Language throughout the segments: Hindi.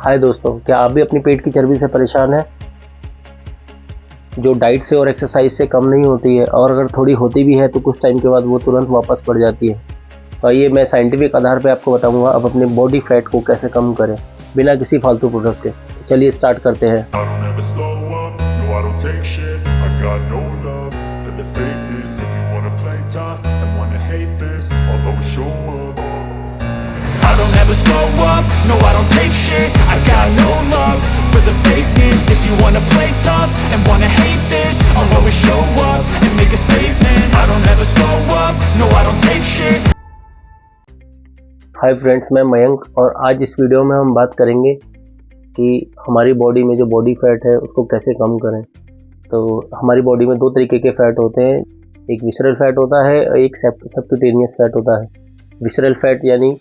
हाय दोस्तों, क्या आप भी अपनी पेट की चर्बी से परेशान हैं जो डाइट से और एक्सरसाइज से कम नहीं होती है, और अगर थोड़ी होती भी है तो कुछ टाइम के बाद वो तुरंत वापस बढ़ जाती है। तो आइए मैं साइंटिफिक आधार पे आपको बताऊंगा अब अपने बॉडी फैट को कैसे कम करें बिना किसी फालतू प्रोडक्ट के। तो चलिए स्टार्ट करते हैं। I don't ever slow up, no I don't take shit. I got no love for the fakeness. If you wanna play tough and wanna hate this, I'll always show up and make a statement. I don't ever slow up, no I don't take shit. Hi friends, मैं मयंक और आज इस वीडियो में हम बात करेंगे कि हमारी बॉडी में जो बॉडी फैट है उसको कैसे कम करें। तो हमारी बॉडी में दो तरीके के फैट होते हैं, एक विसरल फैट होता है और एक सबक्यूटेनियस फैट होता है। विसरल फैट यानी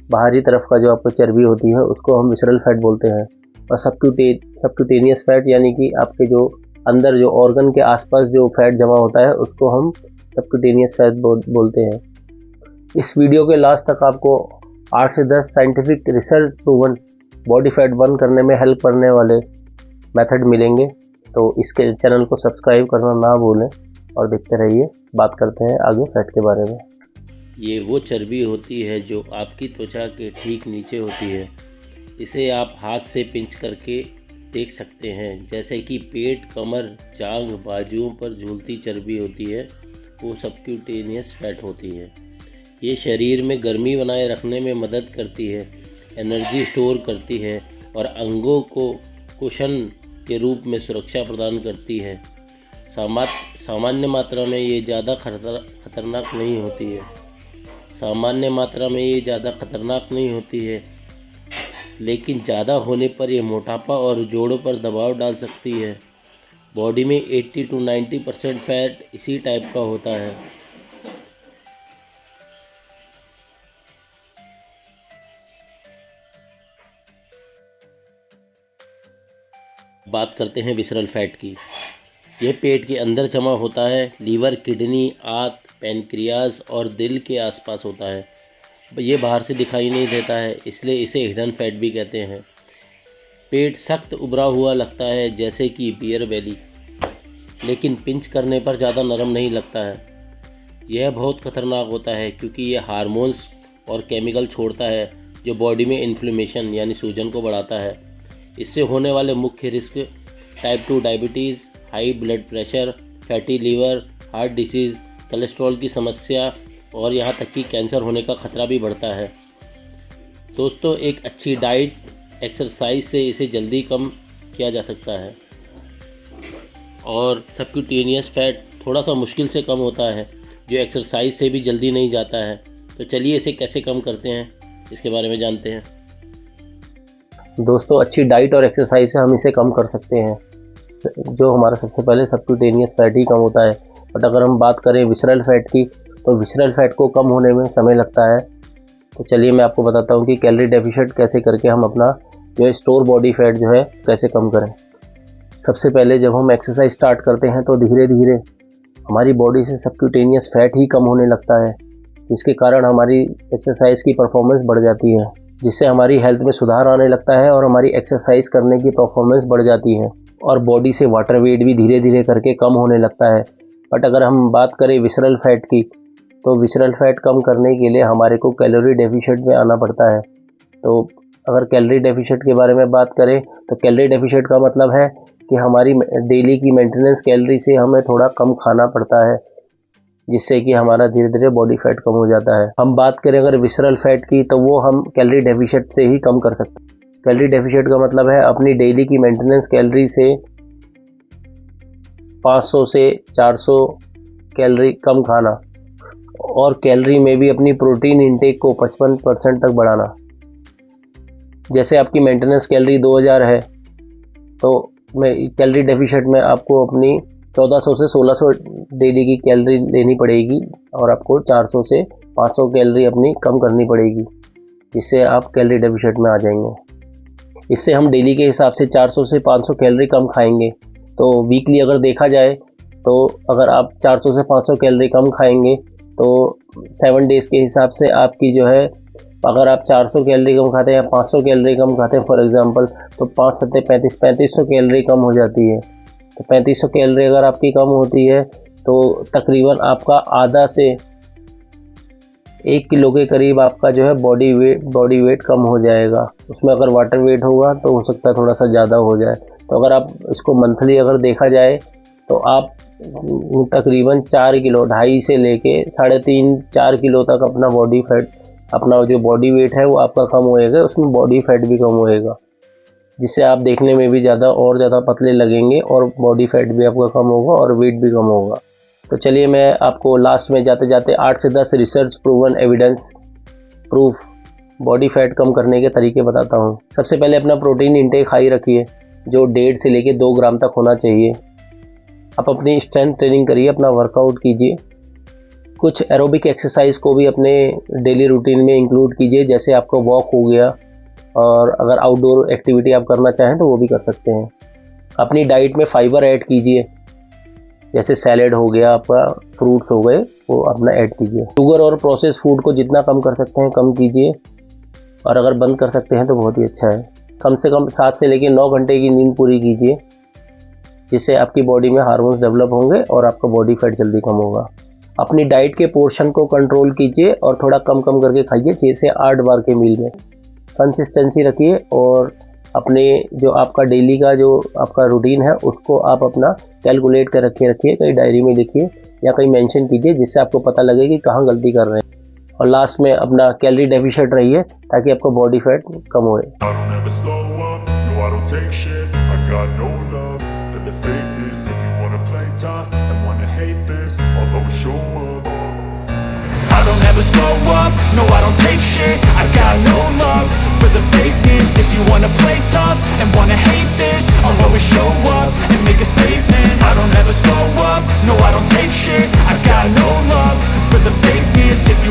बाहरी तरफ का जो आपको चर्बी होती है उसको हम विसरल फैट बोलते हैं, और सबक्यूटेनियस फैट यानी कि आपके जो अंदर जो ऑर्गन के आसपास जो फैट जमा होता है उसको हम सबक्यूटेनियस फैट बोलते हैं। इस वीडियो के लास्ट तक आपको 8 से 10 scientific research proven body fat burn करने में हेल्प करने वाले मेथड मिलेंगे। तो इसके चैनल को सब्सक्राइब करना ना भूलें और देखते रहिए। बात करते हैं आगे फैट के बारे में। ये वो चर्बी होती है जो आपकी त्वचा के ठीक नीचे होती है। इसे आप हाथ से पिंच करके देख सकते हैं। जैसे कि पेट, कमर, जांघ, बाजुओं पर झूलती चर्बी होती है, वो सबक्यूटेनियस फैट होती है। ये शरीर में गर्मी बनाए रखने में मदद करती है, एनर्जी स्टोर करती है और अंगों को कुशन के रूप में सुरक्षा प्रदान करती है। सामान्य मात्रा में ये ज़्यादा खतरनाक नहीं होती है। लेकिन ज़्यादा होने पर यह मोटापा और जोड़ों पर दबाव डाल सकती है। बॉडी में 80 to 90% फैट इसी टाइप का होता है। बात करते हैं विसरल फैट की। यह पेट के अंदर जमा होता है, लीवर, किडनी, आंत, पैनक्रियाज और दिल के आसपास होता है। ये बाहर से दिखाई नहीं देता है, इसलिए इसे हिडन फैट भी कहते हैं। पेट सख्त उभरा हुआ लगता है जैसे कि बियर बेली, लेकिन पिंच करने पर ज़्यादा नरम नहीं लगता है। यह बहुत खतरनाक होता है क्योंकि यह हार्मोन्स और केमिकल छोड़ता है जो बॉडी में इन्फ्लेमेशन यानी सूजन को बढ़ाता है। इससे होने वाले मुख्य risk type 2 diabetes, high blood pressure, fatty liver, heart disease, cholesterol की समस्या और यहाँ तक कि कैंसर होने का खतरा भी बढ़ता है। दोस्तों, एक अच्छी डाइट, एक्सरसाइज से इसे जल्दी कम किया जा सकता है। और सबक्यूटेनियस फैट थोड़ा सा मुश्किल से कम होता है, जो एक्सरसाइज से भी जल्दी नहीं जाता है। तो चलिए इसे कैसे कम करते हैं, इसके बारे में जानते हैं। दोस्तों, अच्छी डाइट और एक्सरसाइज से हम इसे कम कर सकते हैं। जो हमारा सबसे पहले सबक्यूटेनियस फैट ही कम होता है। बट अगर हम बात करें विसरल फैट की, तो विसरल फैट को कम होने में समय लगता है। तो चलिए मैं आपको बताता हूँ कि कैलोरी डेफिशिएंट कैसे करके हम अपना जो स्टोर बॉडी फैट जो है कैसे कम करें। सबसे पहले जब हम एक्सरसाइज स्टार्ट करते हैं तो धीरे धीरे हमारी बॉडी से सबक्यूटेनियस फैट ही कम होने लगता है, जिसके कारण हमारी एक्सरसाइज की परफॉर्मेंस बढ़ जाती है, जिससे हमारी हेल्थ में सुधार आने लगता है और हमारी एक्सरसाइज करने की परफॉर्मेंस बढ़ जाती है और बॉडी से वाटर वेट भी धीरे धीरे करके कम होने लगता है। बट अगर हम बात करें विसरल फैट की, तो विसरल फैट कम करने के लिए हमारे को कैलोरी डेफिशिएंट में आना पड़ता है। तो अगर कैलोरी डेफिशिएंट के बारे में बात करें तो कैलोरी डेफिशिएंट का मतलब है कि हमारी डेली की मेंटेनेंस कैलोरी से हमें थोड़ा कम खाना पड़ता है, जिससे कि हमारा धीरे धीरे बॉडी फैट कम हो जाता है। हम बात करें अगर विसरल फैट की, तो वो हम कैलोरी डेफिशिएंट से ही कम कर सकते हैं। कैलोरी डेफिशिएंट का मतलब है अपनी डेली की मेंटेनेंस कैलोरी से 500 से 400 कैलोरी कम खाना, और कैलोरी में भी अपनी प्रोटीन इंटेक को 55% तक बढ़ाना। जैसे आपकी मेंटेनेंस कैलोरी 2000 है, तो मैं कैलोरी डेफिशिएंट में आपको अपनी 1400 से 1600 डेली की कैलोरी लेनी पड़ेगी और आपको 400 से 500 कैलोरी अपनी कम करनी पड़ेगी, जिससे आप कैलोरी डेफिशिएंट में आ जाएंगे। इससे हम डेली के हिसाब से 400 से 500 कैलोरी कम खाएंगे। तो वीकली अगर देखा जाए तो अगर आप 400 से 500 कैलोरी कम खाएंगे तो 7 डेज़ के हिसाब से आपकी जो है अगर आप 400 कैलोरी कम खाते हैं या 500 कैलोरी कम खाते हैं फॉर एग्जांपल, तो 5 सत्ते 3500 कैलोरी कम हो जाती है। तो 3500 कैलोरी अगर आपकी कम होती है तो तकरीबन आपका आधा से 1 किलो के करीब आपका जो है बॉडी वेट कम हो जाएगा। उसमें अगर वाटर वेट होगा तो हो सकता है थोड़ा सा ज़्यादा हो जाए। तो अगर आप इसको मंथली अगर देखा जाए तो आप तकरीबन 4 किलो 2.5 से लेके 3.5-4 किलो तक अपना बॉडी फैट, अपना जो बॉडी वेट है वो आपका कम होएगा, उसमें बॉडी फैट भी कम होएगा, जिससे आप देखने में भी ज़्यादा पतले लगेंगे और बॉडी फैट भी आपका कम होगा और वेट भी कम होगा। तो चलिए मैं आपको लास्ट में जाते जाते 8 से 10 research proven evidence proof body fat कम करने के तरीके बताता हूँ। सबसे पहले अपना प्रोटीन इंटेक हाई रखिए, जो 1.5 से लेके 2 ग्राम तक होना चाहिए। आप अपनी स्ट्रेंथ ट्रेनिंग करिए, अपना वर्कआउट कीजिए। कुछ एरोबिक एक्सरसाइज को भी अपने डेली रूटीन में इंक्लूड कीजिए, जैसे आपको वॉक हो गया, और अगर आउटडोर एक्टिविटी आप करना चाहें तो वो भी कर सकते हैं। अपनी डाइट में फाइबर ऐड कीजिए, जैसे सैलेड हो गया, आपका फ्रूट्स हो गए, वो अपना ऐड कीजिए। शुगर और प्रोसेस फूड को जितना कम कर सकते हैं कम कीजिए, और अगर बंद कर सकते हैं तो बहुत ही अच्छा है। कम से कम 7 से लेकर 9 घंटे की नींद पूरी कीजिए, जिससे आपकी बॉडी में हार्मोन्स डेवलप होंगे और आपका बॉडी फैट जल्दी कम होगा। अपनी डाइट के पोर्शन को कंट्रोल कीजिए और थोड़ा कम करके खाइए, 6 से 8 बार के मील में। कंसिस्टेंसी रखिए और अपने जो आपका डेली का जो आपका रूटीन है उसको आप अपना कैलकुलेट कर रखिए, कहीं डायरी में लिखिए या कहीं मेंशन कीजिए, जिससे आपको पता लगे कि कहाँ गलती कर रहे हैं। और लास्ट में अपना कैलोरी डेफिशिएंट रहिए ताकि आपका बॉडी फैट कम हो। I don't ever slow up, no I don't take shit. I got no love for the fakeness. If you wanna play tough and wanna hate this,